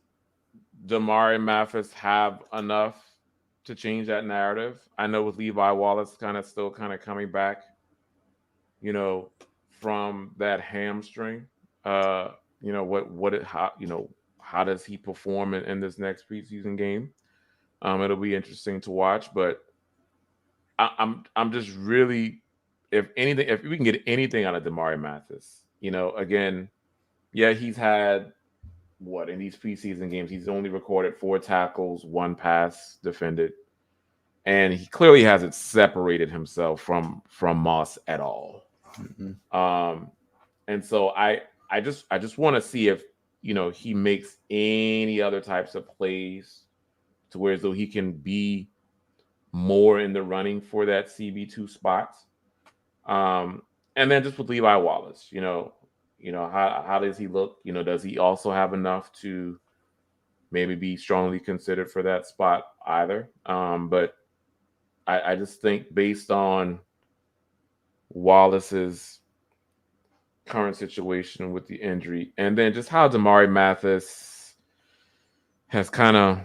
Damari Mathis have enough to change that narrative? I know with Levi Wallace kind of still kind of coming back, you know, from that hamstring. Uh, what it how how does he perform in this next preseason game? It'll be interesting to watch, but I'm just really, if anything, if we can get anything out of Damari Mathis, again, yeah, he's had what in these preseason games, he's only recorded 4 tackles, 1 pass defended, and he clearly hasn't separated himself from Moss at all. Mhm. Um, and so I just want to see if he makes any other types of plays to where as though he can be more in the running for that CB2 spot. Um, and then just with Levi Wallace, how does he look? Does he also have enough to maybe be strongly considered for that spot either? But I just think based on Wallace's current situation with the injury, and then just how Damari Mathis has kind of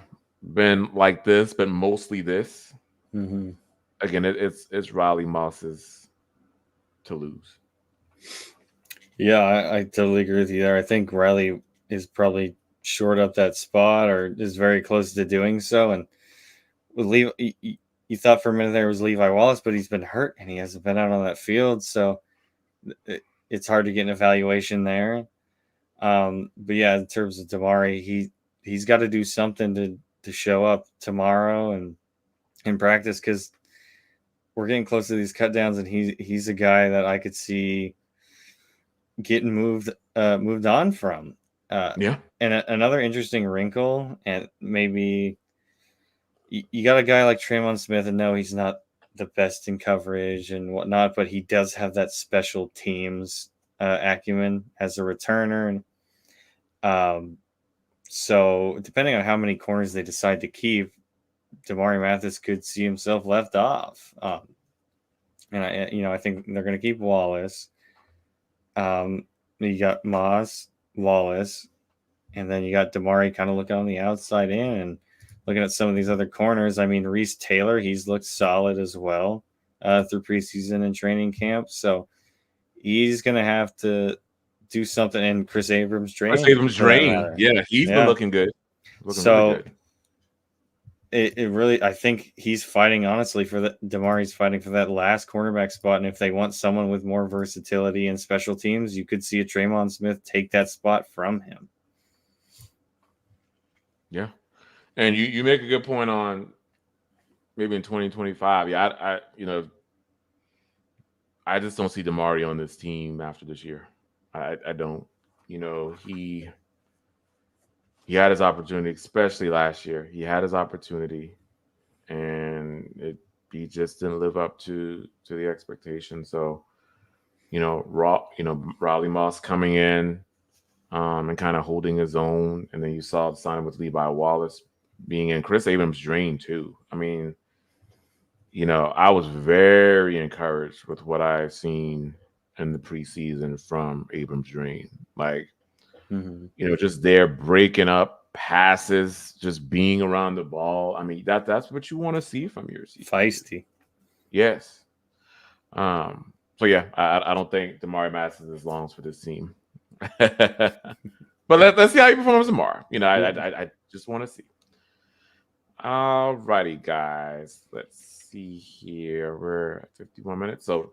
been like this, but mostly this. Mhm. Again, it's Riley Moss's to lose. Yeah, I totally agree with you there. I think Riley is probably short up that spot or is very close to doing so. And with Levi, you thought for a minute there was Levi Wallace, but he's been hurt and he hasn't been out on that field. So it's hard to get an evaluation there. But yeah, in terms of Damari, he's got to do something to show up tomorrow and in practice because we're getting close to these cut downs, and he's a guy that I could see getting moved on from. Uh, Yeah. and another interesting wrinkle, and maybe you got a guy like Tremon Smith, and no, he's not the best in coverage and whatnot, but he does have that special teams acumen as a returner, and so depending on how many corners they decide to keep, Damari Mathis could see himself left off. And I think they're going to keep Wallace. You got Moss, Wallace, and then you got Damari kind of looking on the outside in and looking at some of these other corners. I mean, Reese Taylor, he's looked solid as well through preseason and training camp. So he's going to have to do something. And Chris Abrams drain, for that matter. Yeah, he's been looking good. Looking so really good. It really, I think he's fighting, honestly, for that. Damari's fighting for that last cornerback spot. And if they want someone with more versatility in special teams, you could see a Traymon Smith take that spot from him. Yeah. And you make a good point on maybe in 2025. Yeah, I just don't see Damari on this team after this year. I don't. He had his opportunity, especially last year. He had his opportunity, and he just didn't live up to the expectation. So, Raleigh Moss coming in and kind of holding his own, and then you saw the sign with Levi Wallace being in. Chris Abrams drained too. I mean, I was very encouraged with what I've seen in the preseason from Abrams Drain. Like, just there breaking up passes, just being around the ball. I mean, that's what you want to see from your season. Feisty. Yes. So yeah, I don't think Damari Mathis is long for this team. But let's see how he performs tomorrow. I just want to see. All righty, guys. Let's see here. We're at 51 minutes. So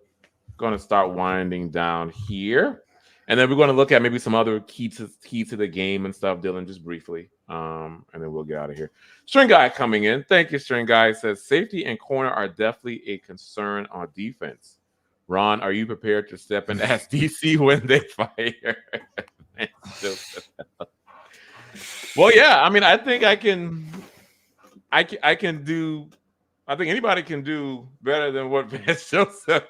going to start winding down here. And then we're going to look at maybe some other key to the game and stuff, Dylan, just briefly. And then we'll get out of here. String Guy coming in. Thank you, String Guy. Says safety and corner are definitely a concern on defense. Ron, are you prepared to step in as DC when they fire? Well, yeah. I mean, I think I can do. I think anybody can do better than what Vance Joseph.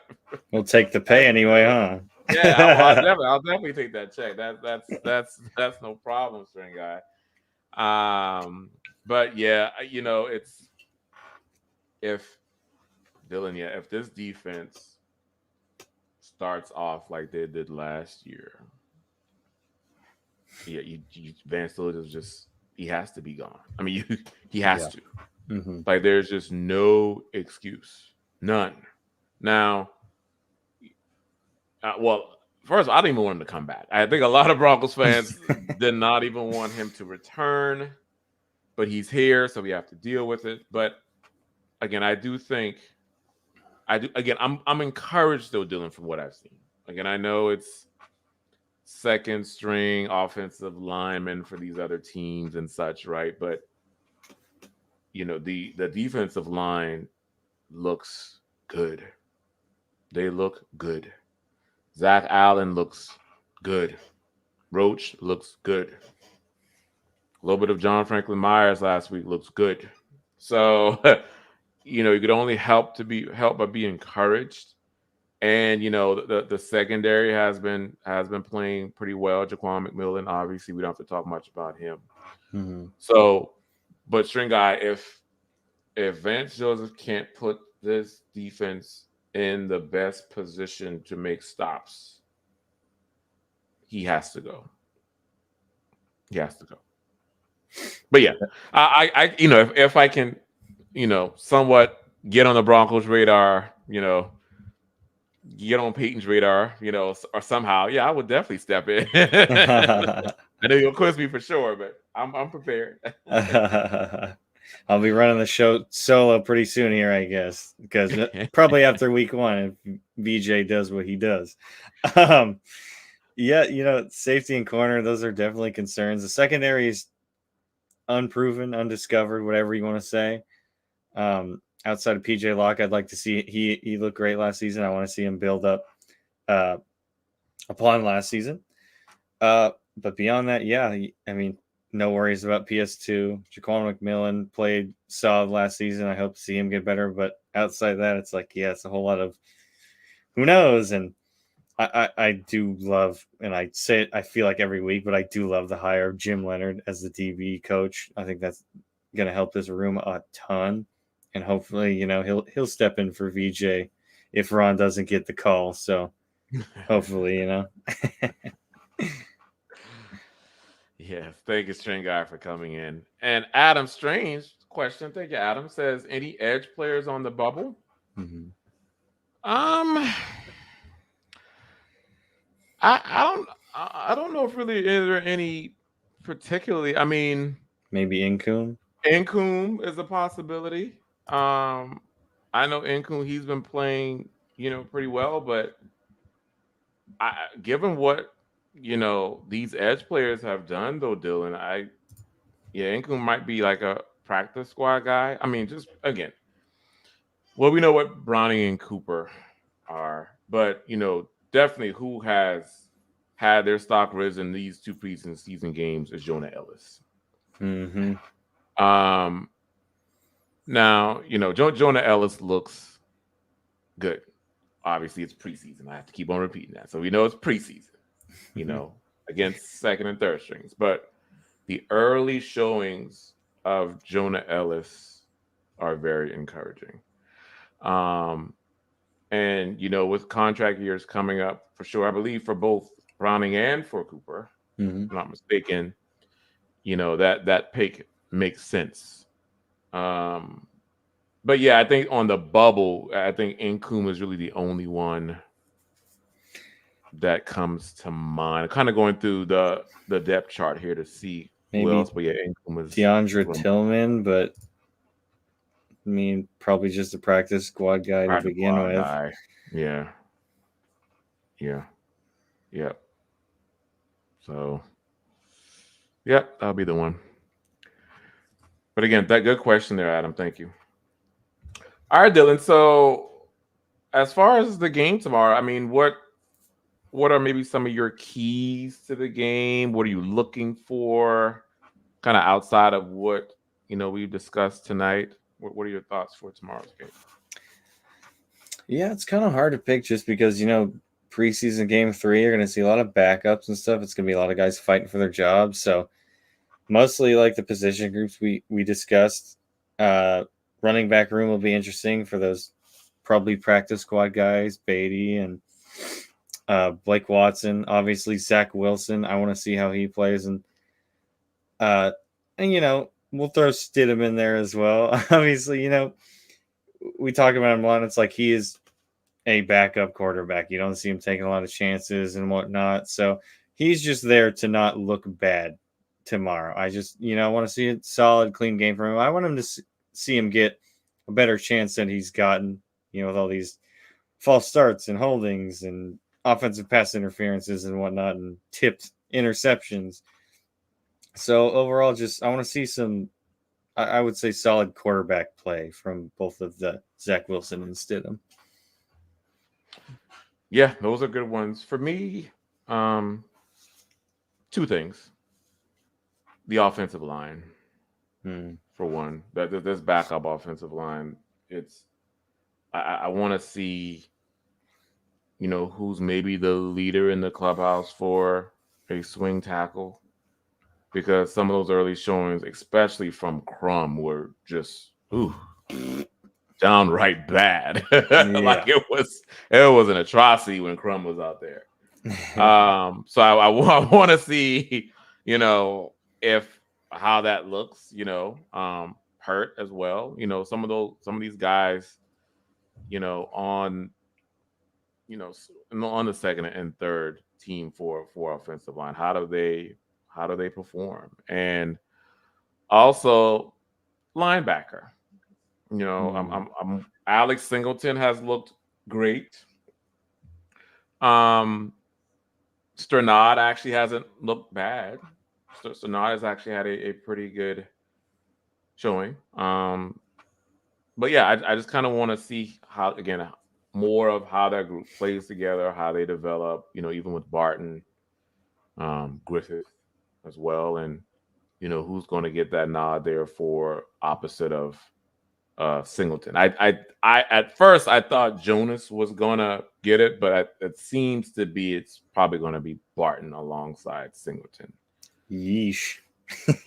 We'll take the pay anyway, huh? Yeah, I'll definitely take that check. That's no problem, String Guy. But yeah, it's if this defense starts off like they did last year, yeah, Vance Joseph he has to be gone. I mean, he has to. Mm-hmm. Like, there's just no excuse, none. Now, first, I didn't even want him to come back. I think a lot of Broncos fans did not even want him to return, but he's here, so we have to deal with it. But again, I'm encouraged though, Dylan, from what I've seen. Again, I know it's second string offensive linemen for these other teams and such, right? But the defensive line looks good. They look good. Zach Allen looks good. Roach looks good. A little bit of John Franklin Myers last week looks good. So, you could only help but be encouraged. And the secondary has been playing pretty well. Jaquan McMillan, obviously, we don't have to talk much about him. Mm-hmm. So, but String Guy, if Vance Joseph can't put this defense in the best position to make stops, he has to go. He has to go. But yeah, I if I can, somewhat get on the Broncos radar, get on Payton's radar, or somehow, yeah, I would definitely step in. I know you'll quiz me for sure, but I'm prepared. I'll be running the show solo pretty soon here, I guess, because probably after week 1, if VJ does what he does. Yeah, safety and corner, those are definitely concerns. The secondary is unproven, undiscovered, whatever you want to say. Outside of PJ Locke, I'd like to see he looked great last season. I want to see him build up upon last season. But beyond that, yeah, I mean, no worries about PS2. Jaquan McMillan played solid last season. I hope to see him get better. But outside that, it's like, yeah, it's a whole lot of who knows. And I do love, and I say it, I feel like every week, but I do love the hire of Jim Leonard as the DB coach. I think that's going to help this room a ton, and hopefully, he'll step in for VJ if Ron doesn't get the call. So hopefully, Yes, thank you, String Guy, for coming in. And Adam Strange question. Thank you, Adam. Says any edge players on the bubble? Mhm. Um, I don't know if really is there any particularly. I mean, Maybe Incoon. Incoom is a possibility. I know Incoom, he's been playing, pretty well, but given what these edge players have done though, Dylan, Incoom might be like a practice squad guy. I mean, just again, well, we know what Browning and Cooper are, but definitely who has had their stock risen these two preseason season games is Jonah Ellis. Mm-hmm. Um, Now, Jonah Ellis looks good. Obviously, it's preseason. I have to keep on repeating that. So we know it's preseason, against second and third strings. But the early showings of Jonah Ellis are very encouraging. Um, and, with contract years coming up for sure, I believe for both Browning and for Cooper, Mm-hmm. if I'm not mistaken, that pick makes sense. Um, But yeah, I think on the bubble, I think Incoom is really the only one that comes to mind. Kind of going through the depth chart here to see who Maybe else. But yeah, Incoom is DeAndre from Tillman, but I mean, probably just a practice squad guy to practice begin squad with. guy. Yeah, yeah, yeah. So yeah, that'll be the one. But again, that good question there, Adam. Thank you. All right, Dylan. So as far as the game tomorrow, I mean, what are maybe some of your keys to the game? What are you looking for? Kind of outside of what we've discussed tonight. What are your thoughts for tomorrow's game? Yeah, it's kind of hard to pick just because, preseason game 3, you're going to see a lot of backups and stuff. It's going to be a lot of guys fighting for their jobs. So mostly like the position groups we discussed. Running back room will be interesting for those probably practice squad guys, Beatty and Blake Watson. Obviously, Zach Wilson. I want to see how he plays. Uh, and, we'll throw Stidham in there as well. Obviously, we talk about him a lot. It's like he is a backup quarterback. You don't see him taking a lot of chances and whatnot. So he's just there to not look bad tomorrow. I just, want to see a solid, clean game from him. I want him to see him get a better chance than he's gotten, with all these false starts and holdings and offensive pass interferences and whatnot and tipped interceptions. So overall, just I want to see some, I would say, solid quarterback play from both of the Zach Wilson and Stidham. Yeah, those are good ones for me. Um, Two things: the offensive line, for one. That this backup offensive line. It's I want to see who's maybe the leader in the clubhouse for a swing tackle, because some of those early showings, especially from Crum, were just downright bad. Yeah. Like it was an atrocity when Crum was out there. So I want to see, if how that looks, hurt as well. Some of these guys, on on the second and third team for offensive line, how do they perform? And also linebacker. Alex Singleton has looked great. Um, Sternad actually hasn't looked bad. Sternad has actually had a pretty good showing. But yeah, I just kind of want to see how, again, more of how that group plays together, how they develop. Even with Barton, Griffith as well, and who's going to get that nod there for opposite of Singleton. I at first I thought Jonas was gonna get it, but it seems to be it's probably gonna be Barton alongside Singleton. Yeesh.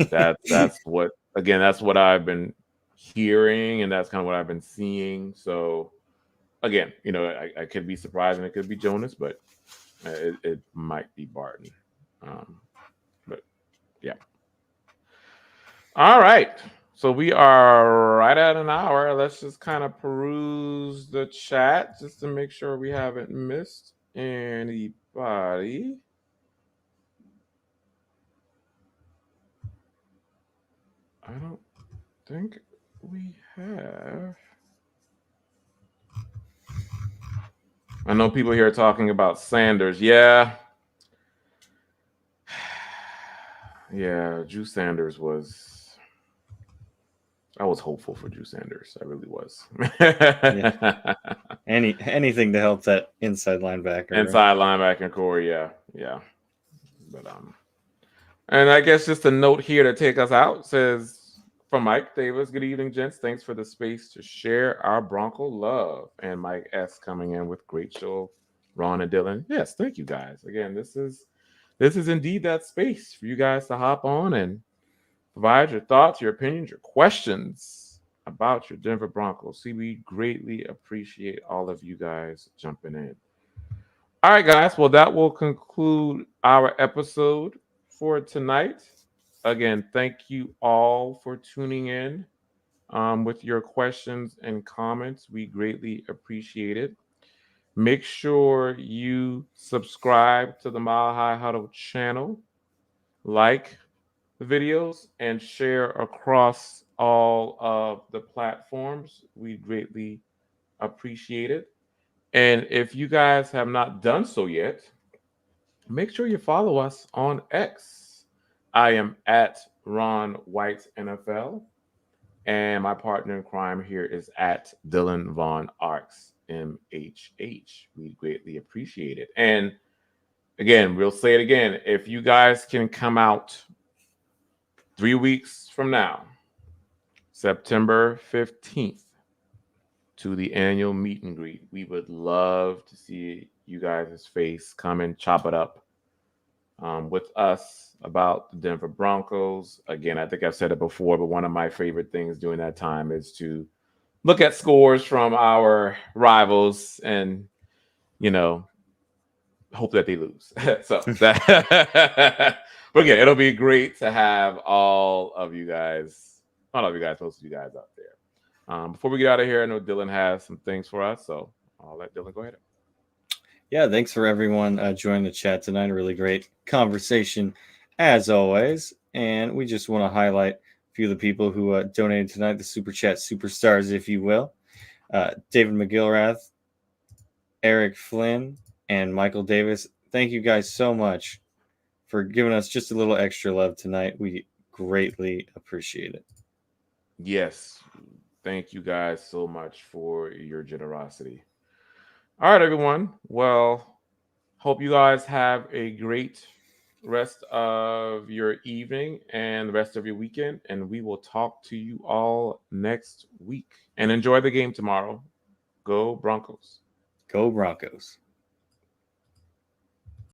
That's what again. That's what I've been hearing, and that's kind of what I've been seeing. So again, I could be surprised, and it could be Jonas, but it might be Barton. But yeah. All right. So we are right at an hour. Let's just kind of peruse the chat just to make sure we haven't missed anybody. I don't think we have. I know people here are talking about Sanders. Yeah. Yeah, Drew Sanders was. I was hopeful for Drew Sanders. I really was. Yeah. Anything to help that inside linebacker. Inside linebacker core, yeah. But and I guess just a note here to take us out says from Mike Davis, good evening, gents. Thanks for the space to share our Bronco love. And Mike S coming in with great show, Ron and Dylan. Yes, thank you guys. Again, this is indeed that space for you guys to hop on and provide your thoughts, your opinions, your questions about your Denver Broncos. See, we greatly appreciate all of you guys jumping in. All right, guys. Well, that will conclude our episode for tonight. Again, thank you all for tuning in with your questions and comments. We greatly appreciate it. Make sure you subscribe to the Mile High Huddle channel, like the videos, and share across all of the platforms. We greatly appreciate it. And if you guys have not done so yet, make sure you follow us on X. I am at Ron White NFL, and my partner in crime here is at Dylan Von Arks MHH. We greatly appreciate it. And again, we'll say it again. If you guys can come out 3 weeks from now, September 15th, to the annual meet and greet, we would love to see you guys' face. Come and chop it up with us about the Denver Broncos. Again, I think I've said it before, but one of my favorite things during that time is to look at scores from our rivals and, hope that they lose. So that, but again, it'll be great to have all of you guys, not all of you guys, most of you guys out there. Before we get out of here, I know Dylan has some things for us, so I'll let Dylan go ahead. Yeah, thanks for everyone joining the chat tonight. A really great conversation, as always. And we just want to highlight a few of the people who donated tonight, the Super Chat superstars, if you will. David McGilrath, Eric Flynn, and Michael Davis. Thank you guys so much for giving us just a little extra love tonight. We greatly appreciate it. Yes. Thank you guys so much for your generosity. All right, everyone. Well, hope you guys have a great rest of your evening and the rest of your weekend. And we will talk to you all next week. And enjoy the game tomorrow. Go Broncos. Go Broncos.